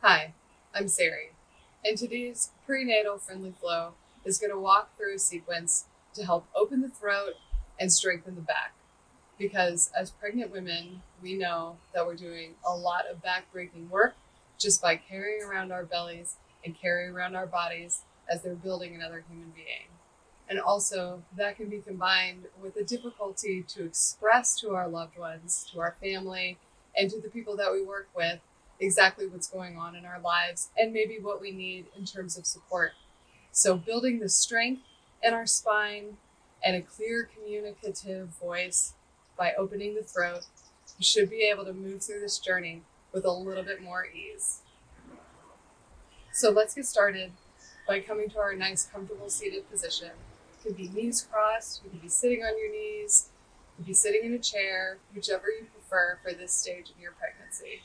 Hi, I'm Sari, and today's prenatal friendly flow is going to walk through a sequence to help open the throat and strengthen the back. Because as pregnant women, we know that we're doing a lot of back-breaking work just by carrying around our bellies and carrying around our bodies as they're building another human being. And also, that can be combined with a difficulty to express to our loved ones, to our family, and to the people that we work with exactly what's going on in our lives and maybe what we need in terms of support. So, building the strength in our spine and a clear communicative voice by opening the throat, you should be able to move through this journey with a little bit more ease. So, let's get started by coming to our nice, comfortable seated position. You could be knees crossed, you could be sitting on your knees, you could be sitting in a chair, whichever you prefer for this stage of your pregnancy.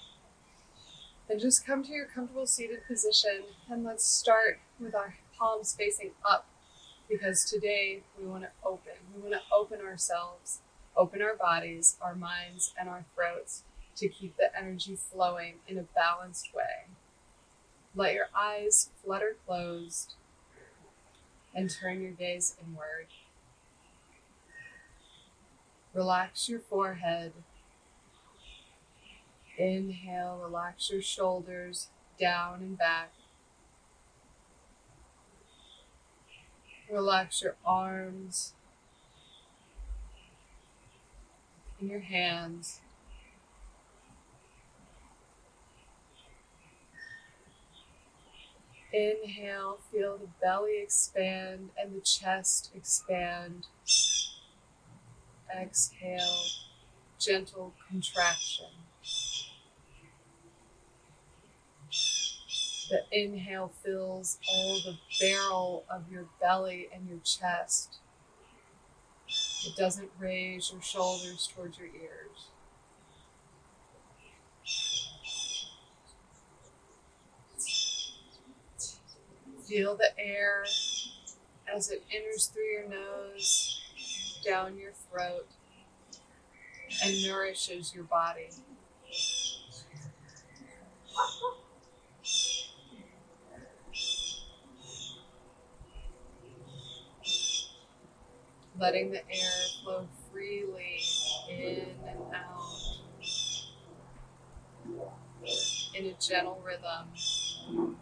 And just come to your comfortable seated position, and let's start with our palms facing up, because today we want to open. We want to open ourselves, open our bodies, our minds, and our throats to keep the energy flowing in a balanced way. Let your eyes flutter closed and turn your gaze inward. Relax your forehead. Inhale, relax your shoulders down and back. Relax your arms and your hands. Inhale, feel the belly expand and the chest expand. Exhale, gentle contraction. The inhale fills all the barrel of your belly and your chest. It doesn't raise your shoulders towards your ears. Feel the air as it enters through your nose, down your throat, and nourishes your body. Letting the air flow freely in and out in a gentle rhythm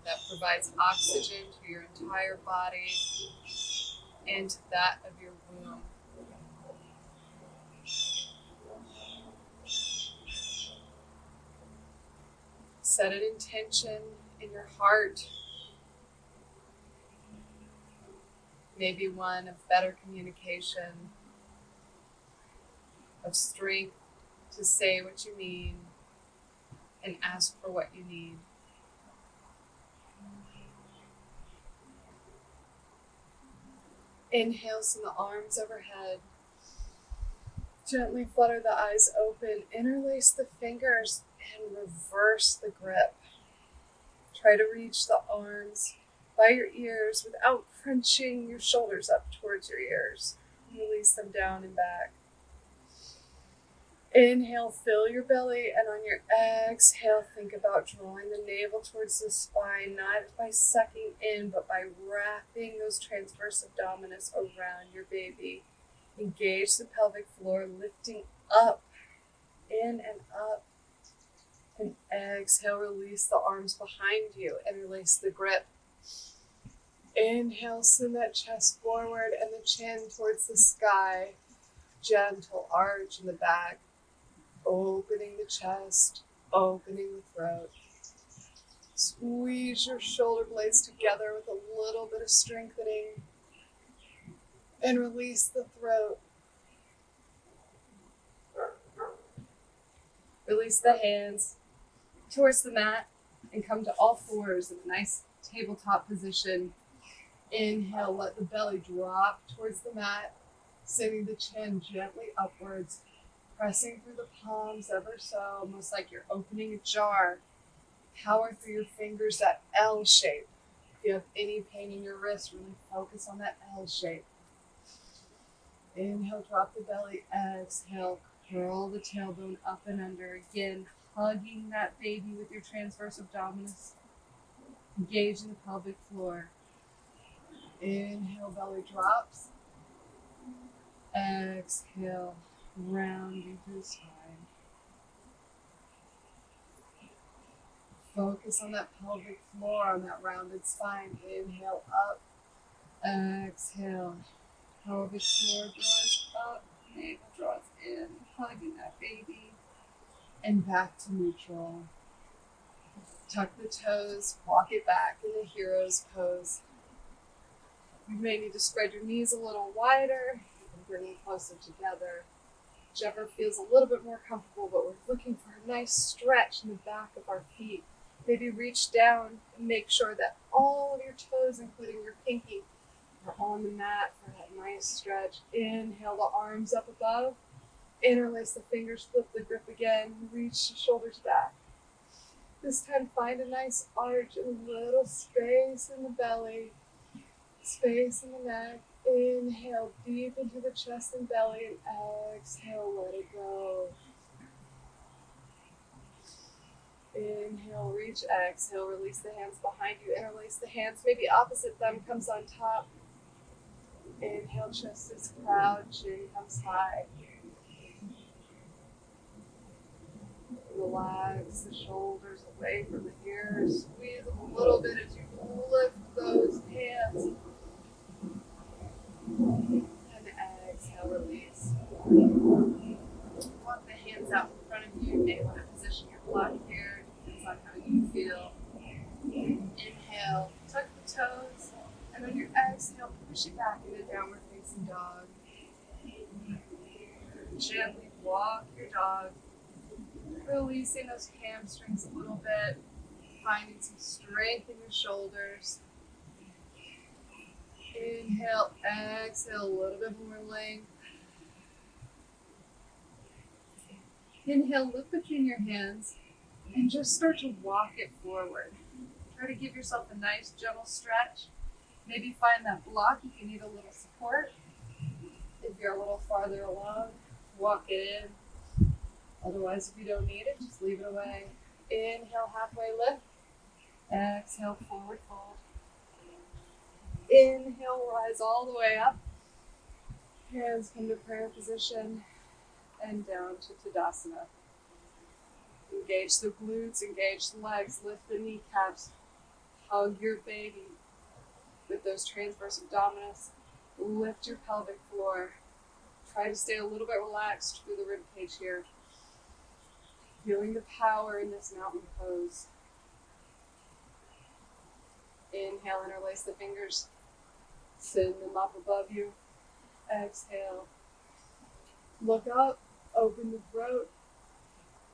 that provides oxygen to your entire body and to that of your womb. Set an intention in your heart, maybe one of better communication, of strength to say what you need and ask for what you need. Inhale, send the arms overhead. Gently flutter the eyes open, interlace the fingers, and reverse the grip. Try to reach the arms by your ears without crunching your shoulders up towards your ears. Release them down and back. Inhale, fill your belly, and on your exhale, think about drawing the navel towards the spine, not by sucking in, but by wrapping those transverse abdominis around your baby. Engage the pelvic floor, lifting up, in and up. And exhale, release the arms behind you, interlace the grip. Inhale, send that chest forward and the chin towards the sky. Gentle arch in the back. Opening the chest, opening the throat. Squeeze your shoulder blades together with a little bit of strengthening. And release the throat. Release the hands towards the mat and come to all fours in a nice tabletop position. Inhale, let the belly drop towards the mat, sending the chin gently upwards. Pressing through the palms ever so, almost like you're opening a jar. Power through your fingers, that L shape. If you have any pain in your wrist, really focus on that L shape. Inhale, drop the belly. Exhale, curl the tailbone up and under. Again, hugging that baby with your transverse abdominis. Engage in the pelvic floor. Inhale, belly drops. Exhale, rounding through the spine. Focus on that pelvic floor, on that rounded spine. Inhale up. Exhale. Pelvic floor draws up. Navel draws in. Hugging that baby. And back to neutral. Tuck the toes. Walk it back in the hero's pose. You may need to spread your knees a little wider. You can bring them closer together. Whichever feels a little bit more comfortable, but we're looking for a nice stretch in the back of our feet. Maybe reach down and make sure that all of your toes, including your pinky, are on the mat for that nice stretch. Inhale the arms up above. Interlace the fingers, flip the grip again. Reach the shoulders back. This time find a nice arch and a little space in the belly, space in the neck. Inhale deep into the chest and belly, and exhale, let it go. Inhale, reach, exhale, release the hands behind you, interlace the hands, maybe opposite thumb comes on top. Inhale, chest is proud, chin comes high. Relax the shoulders away from the ears, squeeze them a little bit as you lift those hands. And exhale, release. Walk the hands out in front of you. You may want to position your block here. Depends on how you feel. Inhale, tuck the toes, and on your exhale, push it back into downward facing dog. Gently walk your dog, releasing those hamstrings a little bit, finding some strength in your shoulders. Inhale, exhale, a little bit more length. Inhale, look between your hands and just start to walk it forward. Try to give yourself a nice gentle stretch. Maybe find that block if you need a little support. If you're a little farther along, walk it in. Otherwise, if you don't need it, just leave it away. Inhale, halfway lift. Exhale, forward fold. Inhale, rise all the way up. Hands come to prayer position and down to Tadasana. Engage the glutes, engage the legs, lift the kneecaps. Hug your baby with those transverse abdominis. Lift your pelvic floor. Try to stay a little bit relaxed through the rib cage here. Feeling the power in this mountain pose. Inhale, interlace the fingers. Send them up above you. Exhale. Look up, open the throat.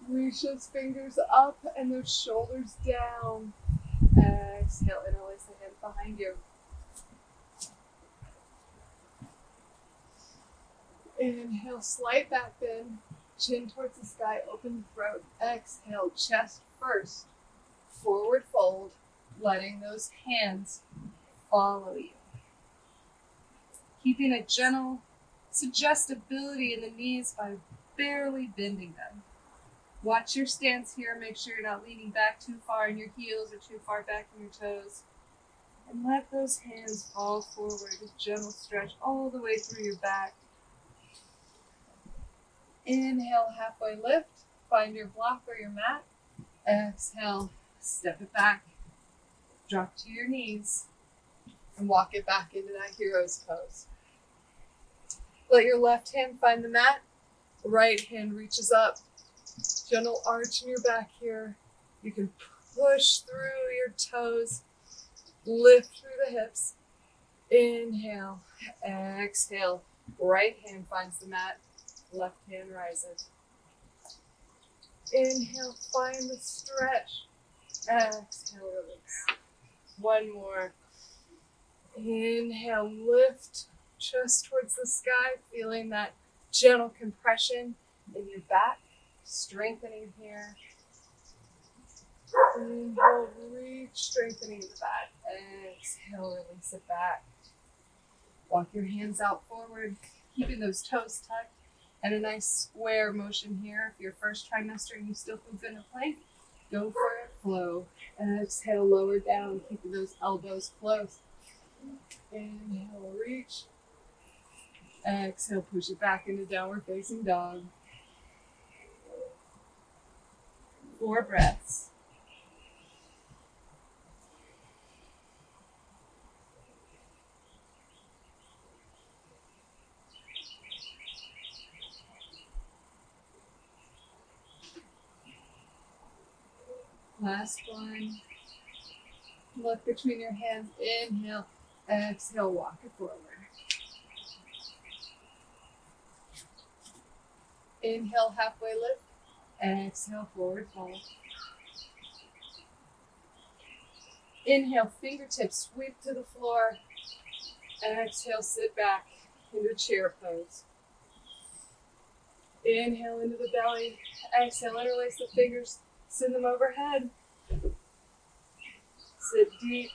Reach those fingers up and those shoulders down. Exhale, interlace the hands behind you. Inhale, slight back bend. Chin towards the sky, open the throat. Exhale, chest first. Forward fold, letting those hands follow you. Keeping a gentle suggestibility in the knees by barely bending them. Watch your stance here. Make sure you're not leaning back too far in your heels or too far back in your toes. And let those hands fall forward. A gentle stretch all the way through your back. Inhale, halfway lift. Find your block or your mat. Exhale, step it back. Drop to your knees. And walk it back into that hero's pose. Let your left hand find the mat. Right hand reaches up. Gentle arch in your back here. You can push through your toes. Lift through the hips. Inhale. Exhale. Right hand finds the mat. Left hand rises. Inhale. Find the stretch. Exhale. Release. One more. Inhale. Lift. Chest towards the sky. Feeling that gentle compression in your back. Strengthening here. Inhale, reach, strengthening the back. Exhale, release it back. Walk your hands out forward, keeping those toes tucked. And a nice square motion here. If you're first trimester and you still feel good in a plank, go for it, flow. And exhale, lower down, keeping those elbows close. Inhale, reach. Exhale, push it back into downward facing dog. 4 breaths. Last one. Look between your hands. Inhale. Exhale, walk it forward. Inhale, halfway lift. Exhale, forward fold. Inhale, fingertips sweep to the floor. Exhale, sit back into chair pose. Inhale into the belly. Exhale, interlace the fingers. Send them overhead. Sit deep.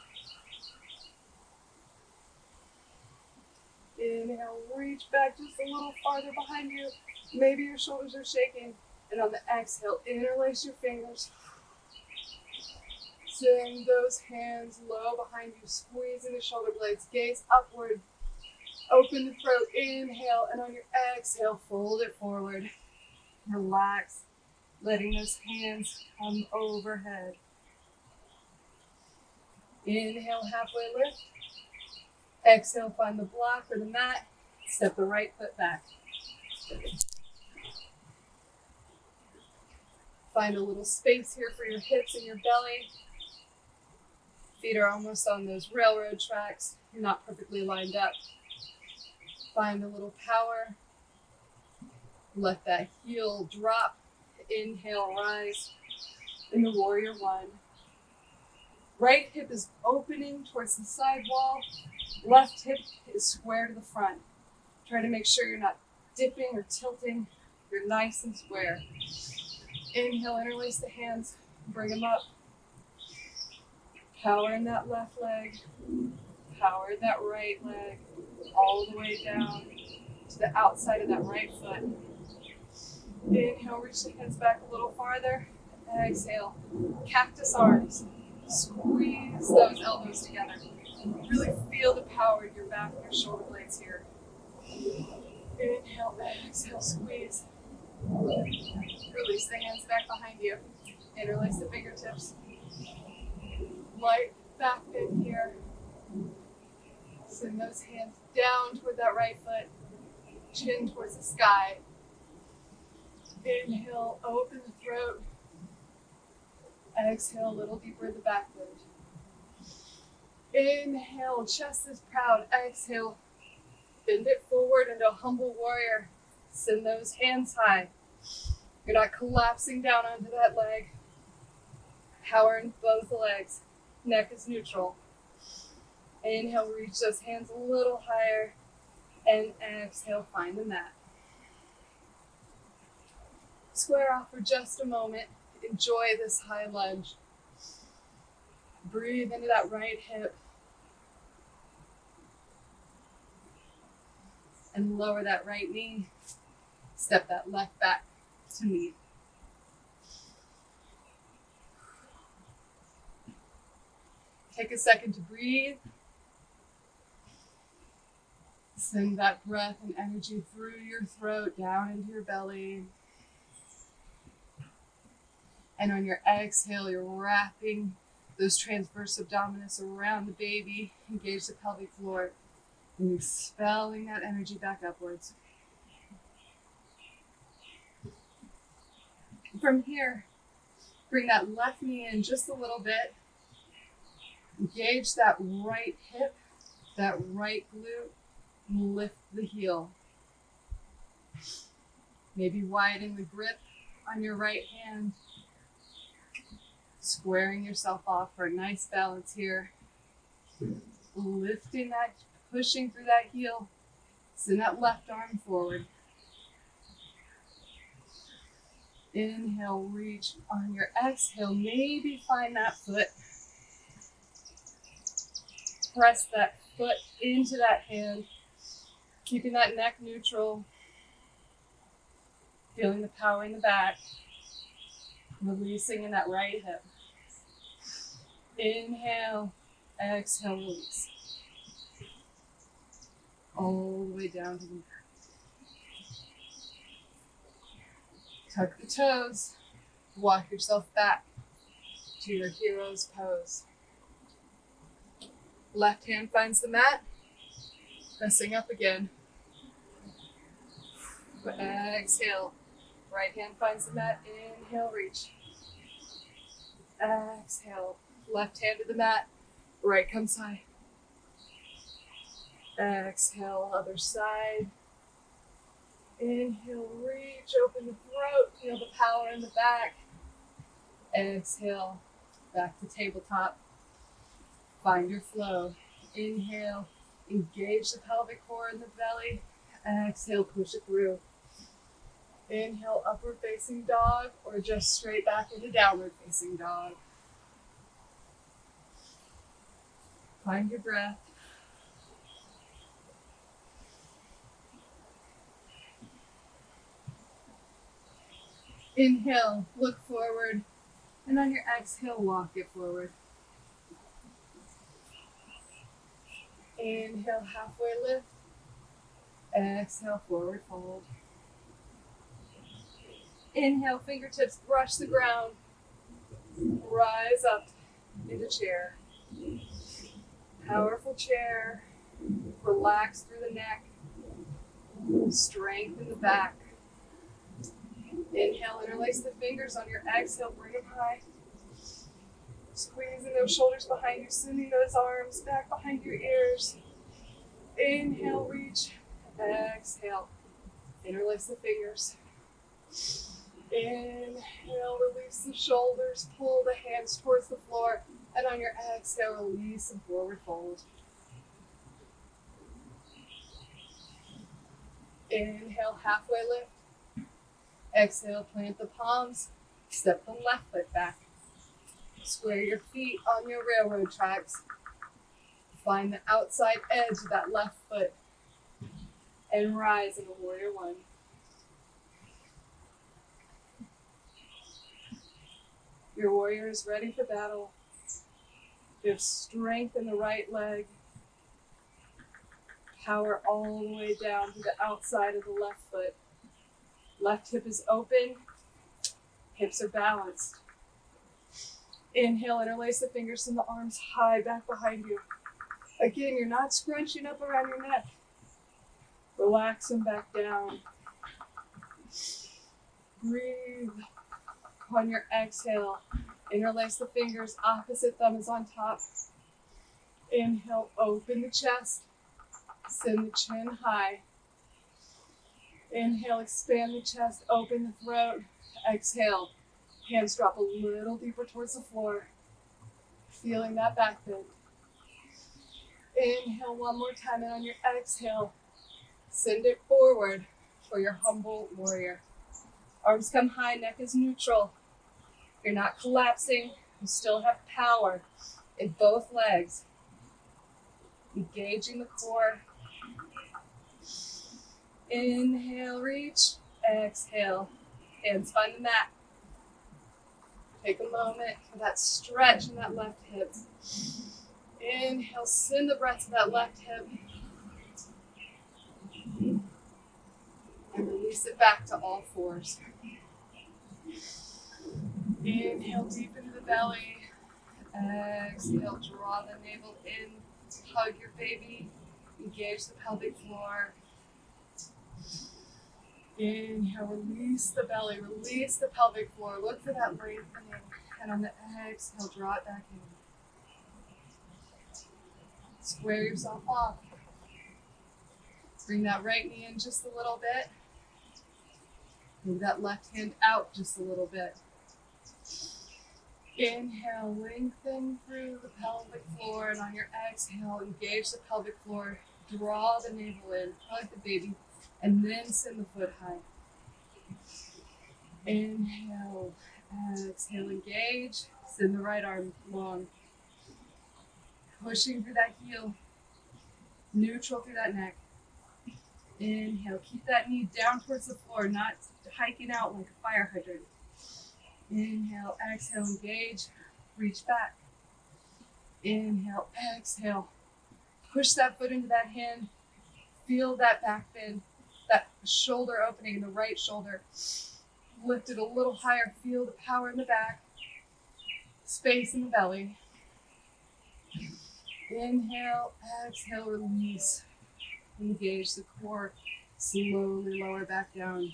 Inhale, reach back just a little farther behind you. Maybe your shoulders are shaking. And on the exhale, interlace your fingers. Send those hands low behind you. Squeeze into shoulder blades. Gaze upward. Open the throat. Inhale. And on your exhale, fold it forward. Relax. Letting those hands come overhead. Inhale, halfway lift. Exhale, find the block or the mat. Step the right foot back. Find a little space here for your hips and your belly. Feet are almost on those railroad tracks. You're not perfectly lined up. Find a little power. Let that heel drop. Inhale, rise into warrior one. Right hip is opening towards the side wall. Left hip is square to the front. Try to make sure you're not dipping or tilting. You're nice and square. Inhale, interlace the hands. Bring them up. Power in that left leg. Power in that right leg. All the way down to the outside of that right foot. Inhale, reach the hands back a little farther. Exhale, cactus arms. Squeeze those elbows together. Really feel the power in your back and your shoulder blades here. Inhale, exhale, squeeze. Release the hands back behind you. Interlace the fingertips. Light back bend here. Send those hands down toward that right foot. Chin towards the sky. Inhale, open the throat. Exhale, a little deeper in the back bend. Inhale, chest is proud. Exhale, bend it forward into a humble warrior. Send those hands high. You're not collapsing down onto that leg. Power in both legs. Neck is neutral. Inhale, reach those hands a little higher. And exhale, find the mat. Square off for just a moment. Enjoy this high lunge. Breathe into that right hip. And lower that right knee. Step that left back to meet. Take a second to breathe. Send that breath and energy through your throat, down into your belly. And on your exhale, you're wrapping those transverse abdominis around the baby. Engage the pelvic floor. And expelling that energy back upwards. From here, bring that left knee in just a little bit. Engage that right hip, that right glute. Lift the heel. Maybe widen the grip on your right hand. Squaring yourself off for a nice balance here. Lifting that, pushing through that heel. Send that left arm forward. Inhale, reach. On your exhale, maybe find that foot. Press that foot into that hand. Keeping that neck neutral. Feeling the power in the back. Releasing in that right hip. Inhale, exhale, release. All the way down to the mat. Tuck the toes. Walk yourself back to your hero's pose. Left hand finds the mat. Pressing up again. Exhale. Right hand finds the mat. Inhale, reach. Exhale. Left hand to the mat. Right comes high. Exhale, other side. Inhale, reach, open the throat, feel the power in the back. Exhale, back to tabletop. Find your flow. Inhale, engage the pelvic core in the belly. Exhale, push it through. Inhale, upward facing dog, or just straight back into downward facing dog. Find your breath. Inhale, look forward, and on your exhale, walk it forward. Inhale, halfway lift. Exhale, forward fold. Inhale, fingertips brush the ground. Rise up into chair. Powerful chair. Relax through the neck. Strengthen the back. Inhale, interlace the fingers on your exhale, bring them high. Squeezing those shoulders behind you, sending those arms back behind your ears. Inhale, reach. Exhale, interlace the fingers. Inhale, release the shoulders, pull the hands towards the floor, and on your exhale, release and forward fold. Inhale, halfway lift. Exhale, plant the palms, step the left foot back. Square your feet on your railroad tracks. Find the outside edge of that left foot and rise in a warrior one. Your warrior is ready for battle. You have strength in the right leg. Power all the way down to the outside of the left foot. Left hip is open. Hips are balanced. Inhale, interlace the fingers and the arms high back behind you. Again, you're not scrunching up around your neck. Relax them back down. Breathe. On your exhale, interlace the fingers, opposite thumb is on top. Inhale, open the chest. Send the chin high. Inhale, expand the chest, open the throat. Exhale, hands drop a little deeper towards the floor. Feeling that back bend. Inhale one more time, and on your exhale, send it forward for your humble warrior. Arms come high, neck is neutral. You're not collapsing. You still have power in both legs. Engaging the core. Inhale, reach. Exhale, hands find the mat. Take a moment for that stretch in that left hip. Inhale, send the breath to that left hip. And release it back to all fours. Inhale deep into the belly. Exhale, draw the navel in. Hug your baby. Engage the pelvic floor. Inhale, release the belly, release the pelvic floor. Look for that lengthening. And on the exhale, draw it back in. Square yourself off. Bring that right knee in just a little bit. Move that left hand out just a little bit. Inhale, lengthen through the pelvic floor, and on your exhale, engage the pelvic floor. Draw the navel in, hug the baby, and then send the foot high. Inhale, exhale, engage. Send the right arm long. Pushing through that heel. Neutral through that neck. Inhale, keep that knee down towards the floor, not hiking out like a fire hydrant. Inhale, exhale, engage, reach back. Inhale, exhale. Push that foot into that hand. Feel that back bend, that shoulder opening in the right shoulder. Lift it a little higher. Feel the power in the back. Space in the belly. Inhale, exhale, release. Engage the core. Slowly lower back down.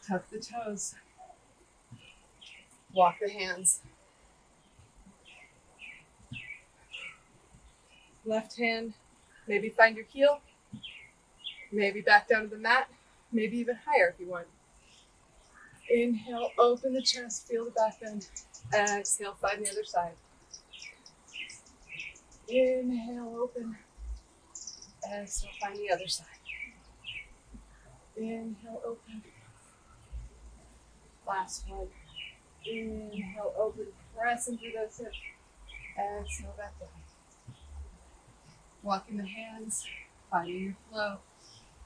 Tuck the toes. Walk the hands. Left hand, maybe find your heel. Maybe back down to the mat. Maybe even higher if you want. Inhale, open the chest, feel the back bend. Exhale, find the other side. Inhale, open. Exhale, find the other side. Inhale, open. Last one. Inhale, open. Pressing through those hips. Exhale, back down. Walking the hands, finding your flow.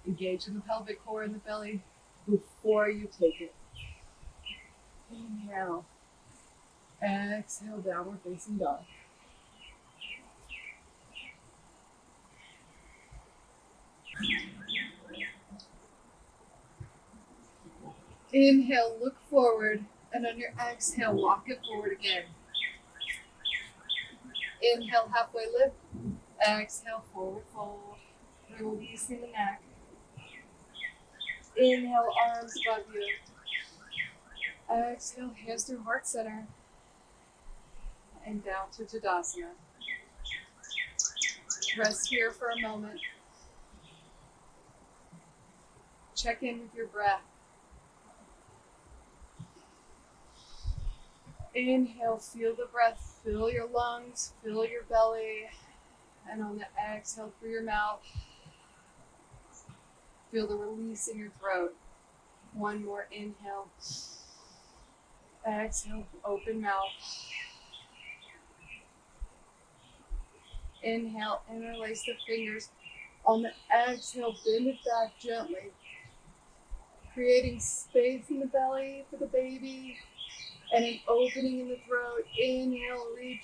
Engage in the pelvic core and the belly before you take it. Inhale. Exhale, downward facing dog. Inhale, look forward, and on your exhale, walk it forward again. Inhale, halfway lift. Exhale, forward fold. Releasing the neck. Inhale, arms above you. Exhale, hands through heart center. And down to Tadasana. Rest here for a moment. Check in with your breath. Inhale, feel the breath, fill your lungs, fill your belly, and on the exhale through your mouth, feel the release in your throat. One more inhale. Exhale, open mouth. Inhale, interlace the fingers. On the exhale, bend it back gently, creating space in the belly for the baby. And an opening in the throat. Inhale, reach.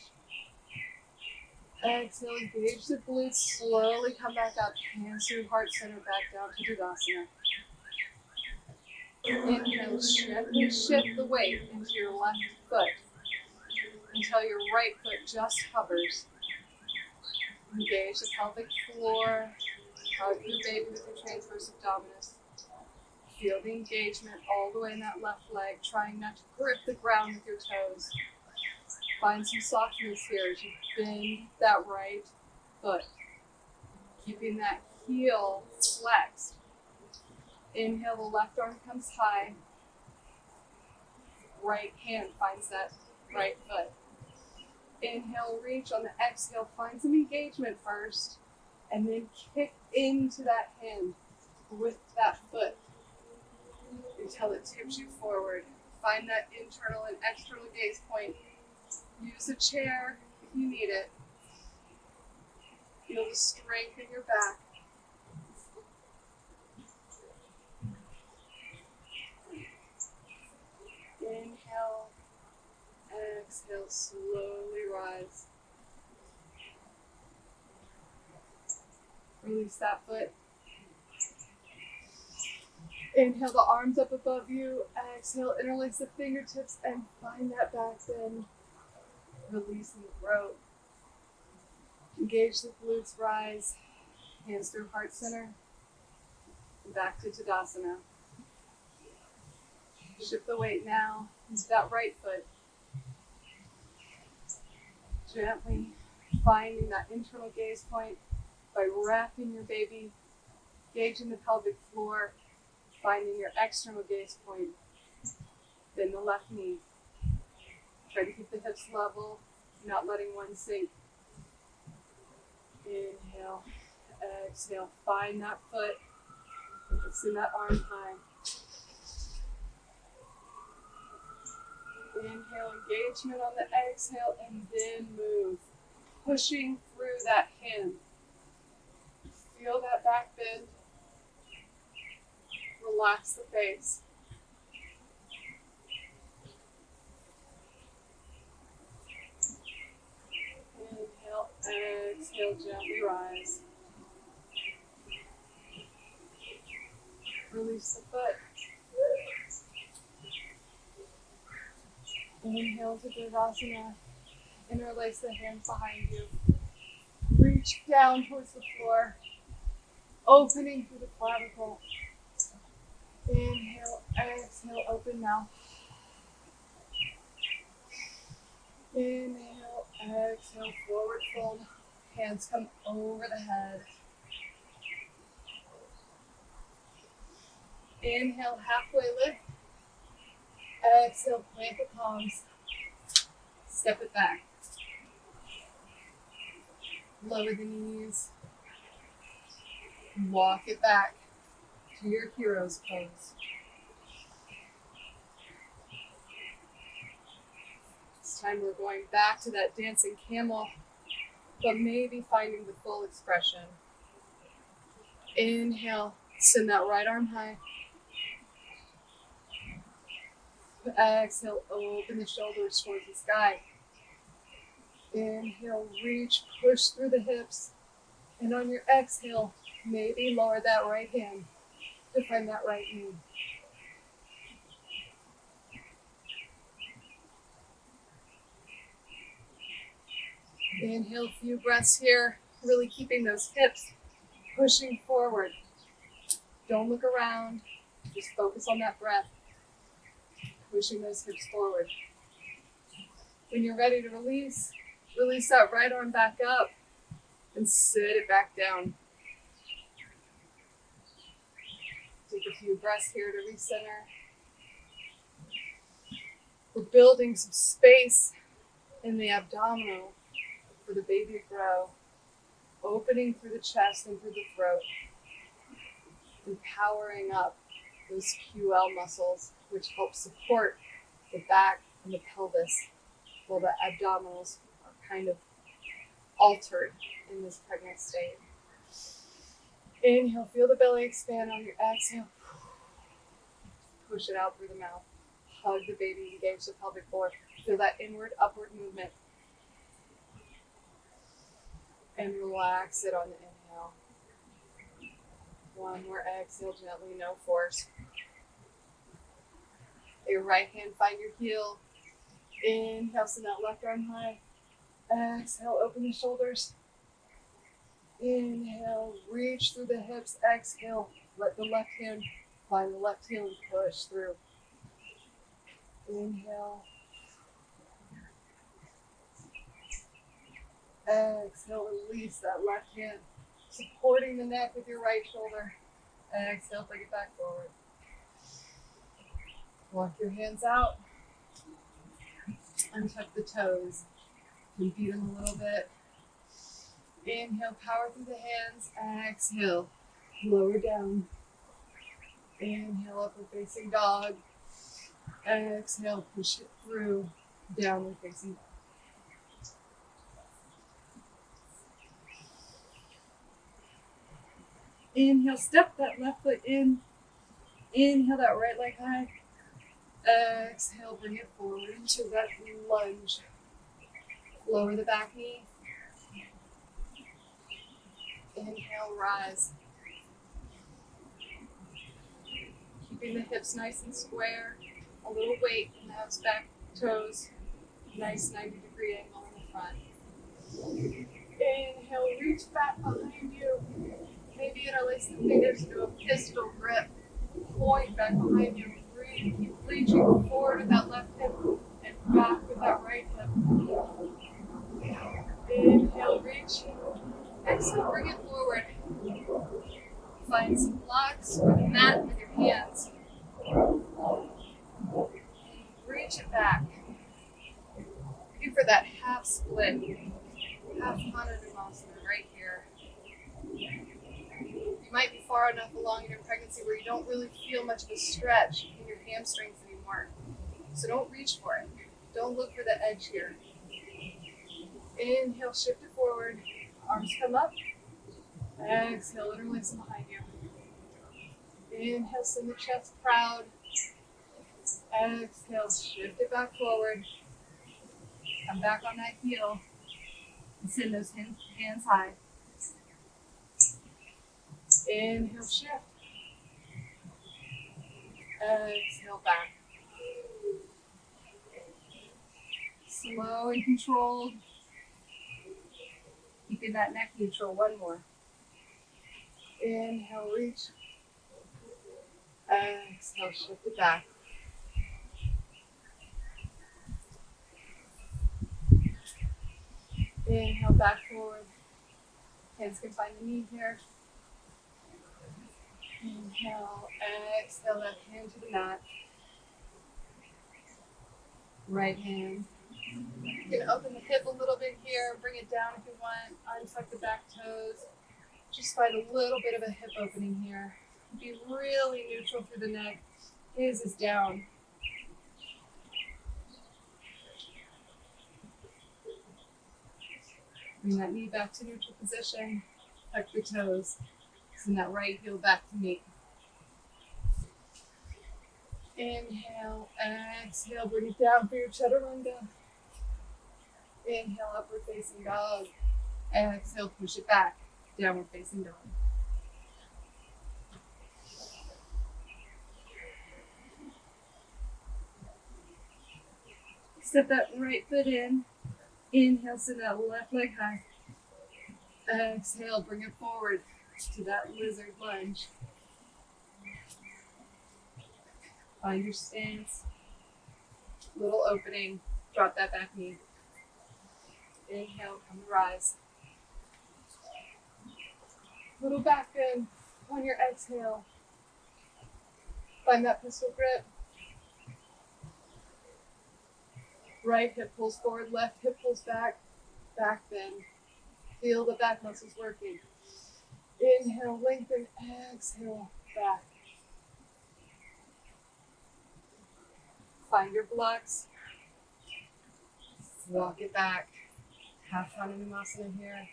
Exhale, engage the glutes. Slowly come back up. Hands through heart center, back down to Tadasana. Inhale, gently shift the weight into your left foot until your right foot just hovers. Engage the pelvic floor. Hug your baby with your transverse abdominis. Feel the engagement all the way in that left leg, trying not to grip the ground with your toes. Find some softness here as you bend that right foot, keeping that heel flexed. Inhale, the left arm comes high. Right hand finds that right foot. Inhale, reach. On the exhale, find some engagement first, and then kick into that hand with that foot until it tips you forward. Find that internal and external gaze point. Use a chair if you need it. Feel the strength in your back. Inhale, exhale, slowly rise. Release that foot. Inhale, the arms up above you. Exhale, interlace the fingertips and find that back bend. Releasing the throat. Engage the glutes, rise. Hands through heart center. And back to Tadasana. Shift the weight now into that right foot. Gently finding that internal gaze point by wrapping your baby, engaging the pelvic floor, finding your external gaze point. Then the left knee. Try to keep the hips level, not letting one sink. Inhale, exhale, find that foot. Send that arm high. Inhale, engagement on the exhale, and then move. Pushing through that hand. Feel that back bend. Relax the face. Inhale, exhale, gently rise. Release the foot. Inhale to Virasana. Interlace the hands behind you. Reach down towards the floor, opening through the clavicle. Inhale, exhale, open mouth. Inhale, exhale, forward fold. Hands come over the head. Inhale, halfway lift. Exhale, plant the palms. Step it back. Lower the knees. Walk it back to your hero's pose. This time we're going back to that dancing camel, but maybe finding the full expression. Inhale, send that right arm high. Exhale, open the shoulders towards the sky. Inhale, reach, push through the hips. And on your exhale, maybe lower that right hand to find that right knee. Inhale, a few breaths here, really keeping those hips pushing forward. Don't look around, just focus on that breath, pushing those hips forward. When you're ready to release that right arm back up and sit it back down. Take a few breaths here to recenter. We're building some space in the abdominal for the baby to grow, opening through the chest and through the throat, empowering up those QL muscles, which help support the back and the pelvis, while the abdominals are kind of altered in this pregnant state. Inhale, feel the belly expand on your exhale. Push it out through the mouth. Hug the baby, engage the pelvic floor. Feel that inward, upward movement. And relax it on the inhale. One more exhale, gently, no force. Your right hand, find your heel. Inhale, send that left arm high. Exhale, open the shoulders. Inhale, reach through the hips. Exhale, let the left hand find the left heel and push through. Inhale. Exhale, release that left hand, supporting the neck with your right shoulder. Exhale, bring it back forward. Walk your hands out. Untuck the toes. You can beat them a little bit. Inhale, power through the hands. Exhale, lower down. Inhale, upward facing dog. Exhale, push it through. Downward facing dog. Inhale, step that left foot in. Inhale, that right leg high. Exhale, bring it forward into that lunge. Lower the back knee. Inhale, rise. Keeping the hips nice and square. A little weight in those back toes. Nice 90-degree angle in the front. Inhale, reach back behind you. Maybe interlace the fingers into a pistol grip. Point back behind you. Breathe. Keep reaching forward with that left hip and back with that right hip. Inhale, reach. Exhale, bring it forward. Find some blocks or the mat with your hands. Reach it back. Looking for that half split, half Hanukkah right here. You might be far enough along in your pregnancy where you don't really feel much of a stretch in your hamstrings anymore. So don't reach for it. Don't look for the edge here. Inhale, shift it forward. Arms come up. Exhale, interlace them behind you. Inhale, send the chest proud. Exhale, shift it back forward. Come back on that heel. And send those hands high. Inhale, shift. Exhale, back. Slow and controlled. Keeping that neck neutral. One more. Inhale, reach. Exhale, shift it back. Inhale, back forward. Hands can find the knee here. Inhale, exhale, left hand to the mat. Right hand. You can open the hip a little bit here, bring it down if you want, untuck the back toes. Just find a little bit of a hip opening here. Be really neutral through the neck. Gaze is down. Bring that knee back to neutral position. Tuck the toes. Send that right heel back to meet. Inhale, exhale, bring it down for your chaturanga. Inhale, upward facing dog. Exhale, push it back, downward facing dog. Step that right foot in. Inhale, send that left leg high. Exhale, bring it forward to that lizard lunge. Find your stance. Little opening. Drop that back knee. Inhale, come to rise. Little back bend on your exhale. Find that pistol grip. Right hip pulls forward, left hip pulls back. Back bend. Feel the back muscles working. Inhale, lengthen, exhale, back. Find your blocks. Walk it back. Half Hanumasana here.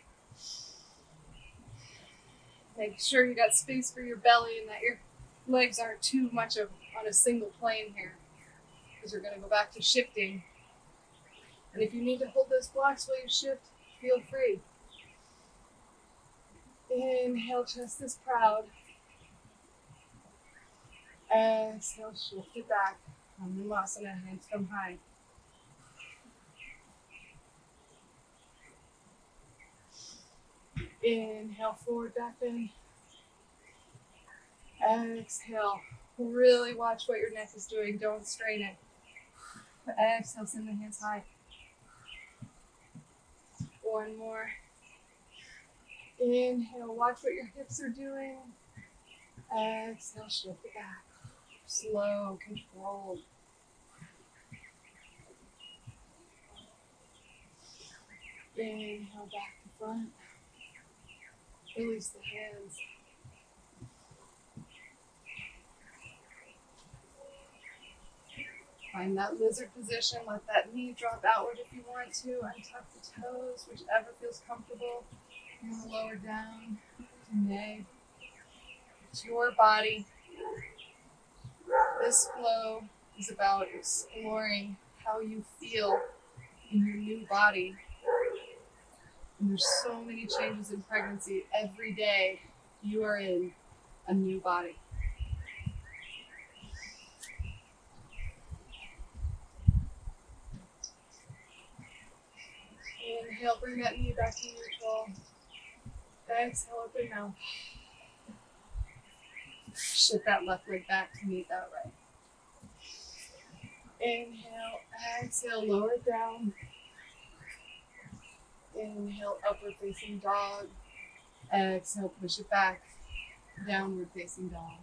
Make sure you got space for your belly and that your legs aren't too much on a single plane here, because you're going to go back to shifting. And if you need to hold those blocks while you shift, feel free. Inhale, chest is proud. Exhale, shift it back. Hanumasana, hands come high. Inhale, forward back bend. Exhale. Really watch what your neck is doing. Don't strain it. Exhale, send the hands high. One more. Inhale, watch what your hips are doing. Exhale, shift it back. Slow, controlled. Inhale, back to front. Release the hands. Find that lizard position. Let that knee drop outward if you want to. Untuck the toes, whichever feels comfortable. And lower down. Nay. It's your body. This flow is about exploring how you feel in your new body. And there's so many changes in pregnancy. Every day you are in a new body. Inhale, bring that knee back to neutral. Exhale, open now. Shift that left leg back to meet that right. Inhale, exhale, lower it down. Inhale, upward facing dog. Exhale, push it back. Downward facing dog.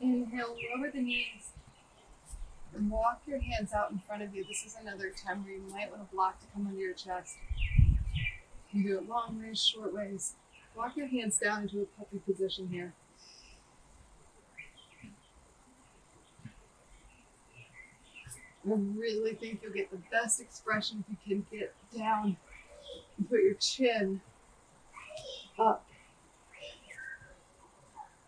Inhale, lower the knees. And walk your hands out in front of you. This is another time where you might want a block to come under your chest. You can do it long ways, short ways. Walk your hands down into a puppy position here. I really think you'll get the best expression if you can get down and put your chin up.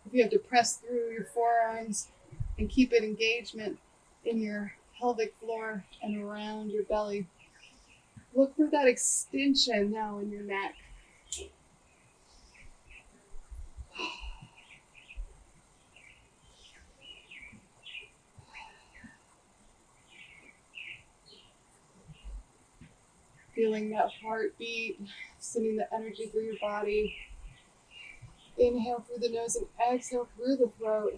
If you have to press through your forearms and keep an engagement in your pelvic floor and around your belly, look for that extension now in your neck. Feeling that heartbeat, sending the energy through your body. Inhale through the nose and exhale through the throat.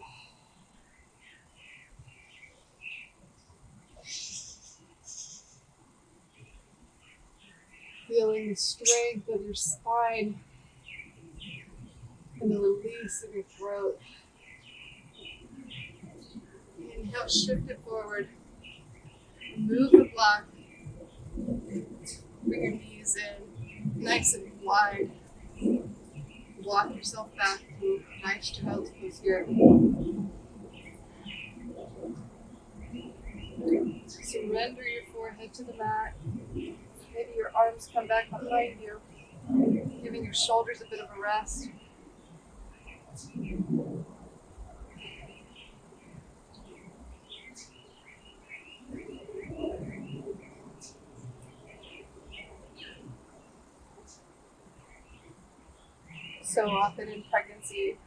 Feeling the strength of your spine and the release of your throat. Inhale, shift it forward. Move the block. Bring your knees in, nice and wide. Walk yourself back to nice child's pose here. Surrender your forehead to the mat. Maybe your arms come back behind you, giving your shoulders a bit of a rest. So often in pregnancy,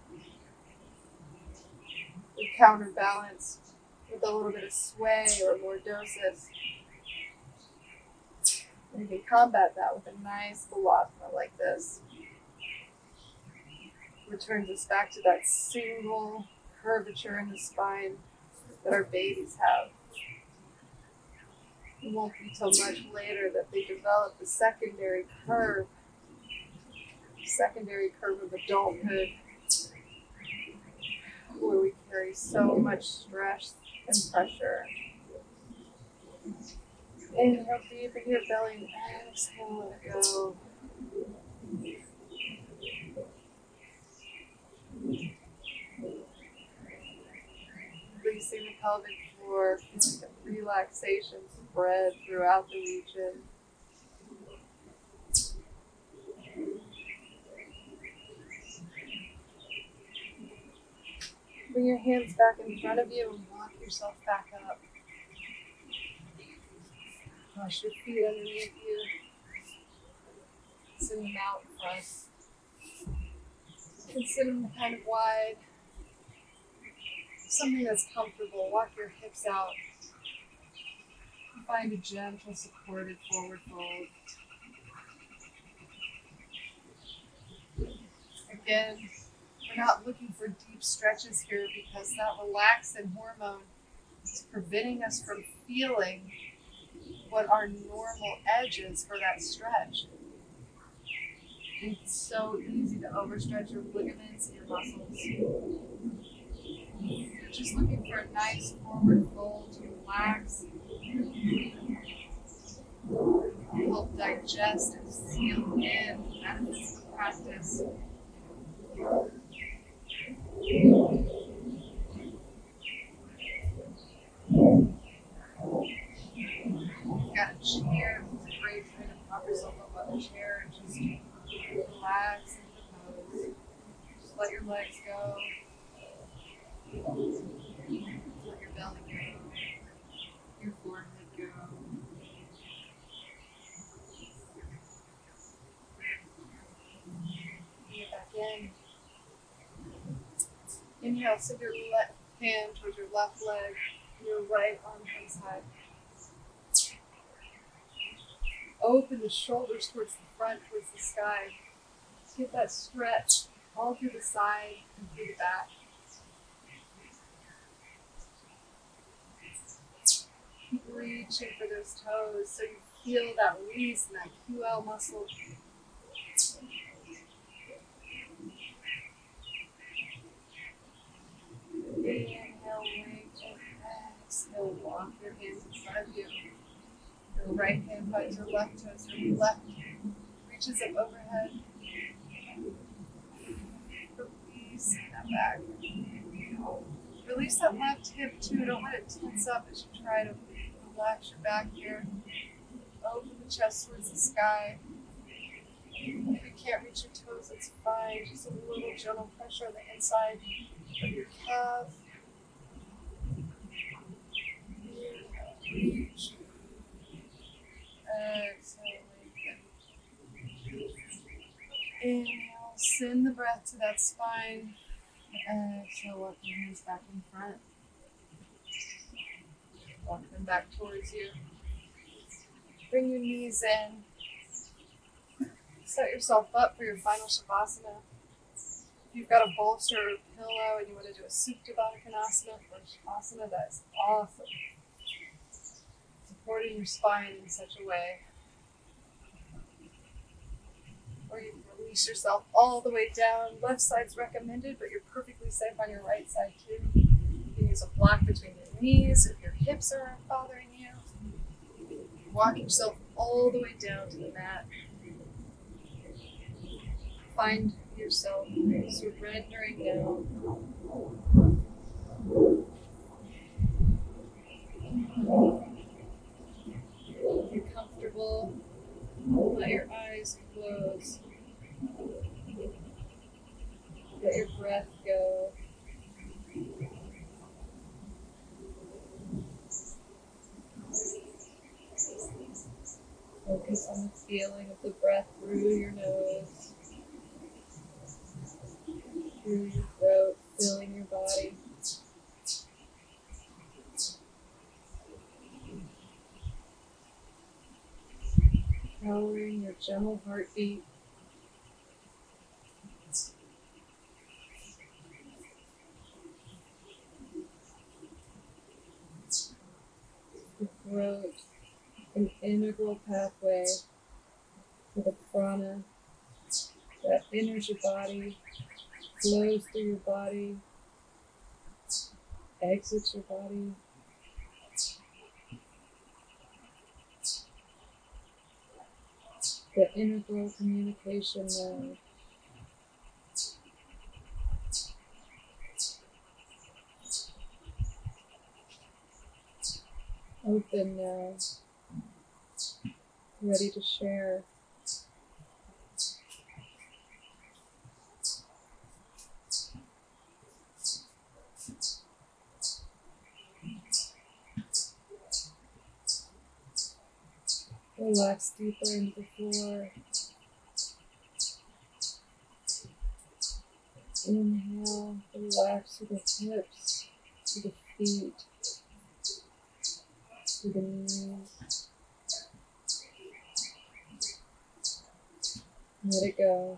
we counterbalance with a little bit of sway or lordosis. And you can combat that with a nice balasana like this. Returns us back to that single curvature in the spine that our babies have. It won't be till much later that they develop the secondary curve of adulthood, where we carry so much stress and pressure. Inhale deep into your belly and exhale, let it go. Releasing the pelvic floor, feeling the relaxation spread throughout the region. Bring your hands back in front of you and walk yourself back up. Push your feet underneath you. Send them out in front. And send them kind of wide. Something that's comfortable. Walk your hips out. Find a gentle, supported forward fold. Again, we're not looking for deep stretches here because that relaxin hormone is preventing us from feeling what our normal edge is for that stretch. It's so easy to overstretch your ligaments and your muscles. You're just looking for a nice forward fold to relax, help digest and seal in the benefits of the practice. You've got a chair, it's a great way to prop yourself up on the chair and just relax into the pose. Just let your legs go. Let your belly go. Your forehead go. Get back in. Inhale, send your left hand towards your left leg and your right arm to the side. Open the shoulders towards the front, towards the sky. Get that stretch all through the side and through the back. Keep reaching for those toes so you feel that release in that QL muscle. Inhale, lengthen, exhale, walk your hands in front of you. Your right hand finds your left toes, your left reaches up overhead. Release that back. Release that left hip too. Don't let it tense up as you try to Relax your back here. Open the chest towards the sky. If you can't reach your toes, it's fine. Just a little gentle pressure on the inside of your calf. Reach. Exhale, lengthen. Inhale, send the breath to that spine. Exhale, walk your hands back in front. Walk them back towards you. Bring your knees in. Set yourself up for your final Shavasana. If you've got a bolster or a pillow and you want to do a Supta Baddha Konasana for Shavasana, that is awesome. Supporting your spine in such a way. Or you can release yourself all the way down. Left side's recommended, but you're perfectly safe on your right side too. You can use a block between your knees if your hips are bothering you. Walk yourself all the way down to the mat. Find yourself surrendering down. If you're comfortable, let your eyes close. Let your breath go. Focus on the feeling of the breath through your nose, through your throat, filling your body. Powering your gentle heartbeat. The throat, an integral pathway for the prana that enters your body, flows through your body, exits your body. The integral communication node. Open now, ready to share. Relax deeper into the floor. Inhale, relax through the hips, through the feet, through the knees. Let it go.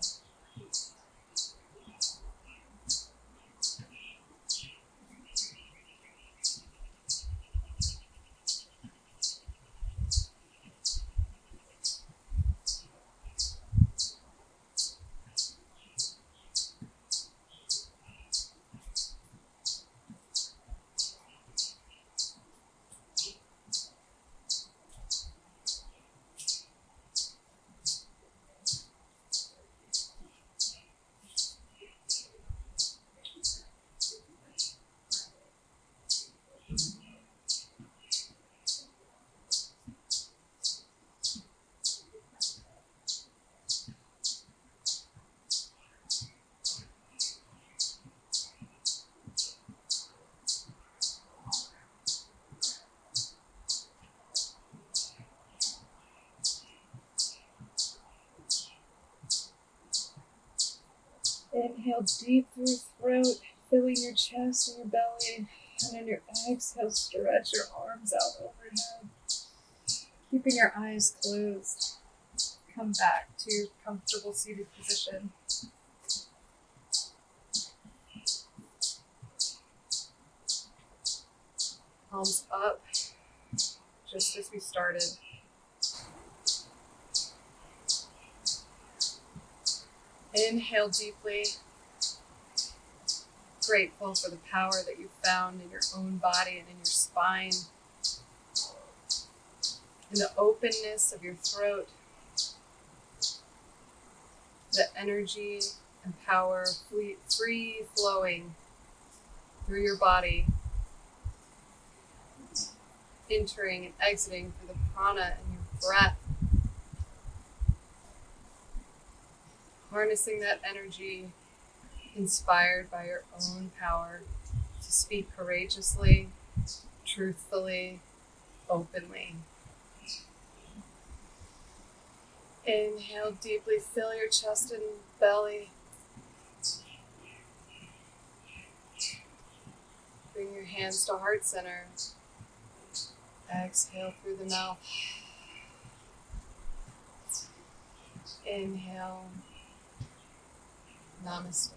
Inhale deep through your throat, filling your chest and your belly. And on your exhale, stretch your arms out overhead. Keeping your eyes closed. Come back to your comfortable seated position. Palms up, just as we started. Inhale deeply. Grateful for the power that you found in your own body and in your spine. In the openness of your throat. The energy and power free flowing through your body. entering and exiting through the prana and your breath. Harnessing that energy inspired by your own power to speak courageously, truthfully, openly. Inhale deeply, fill your chest and belly. Bring your hands to heart center. Exhale through the mouth. Inhale. Namaste.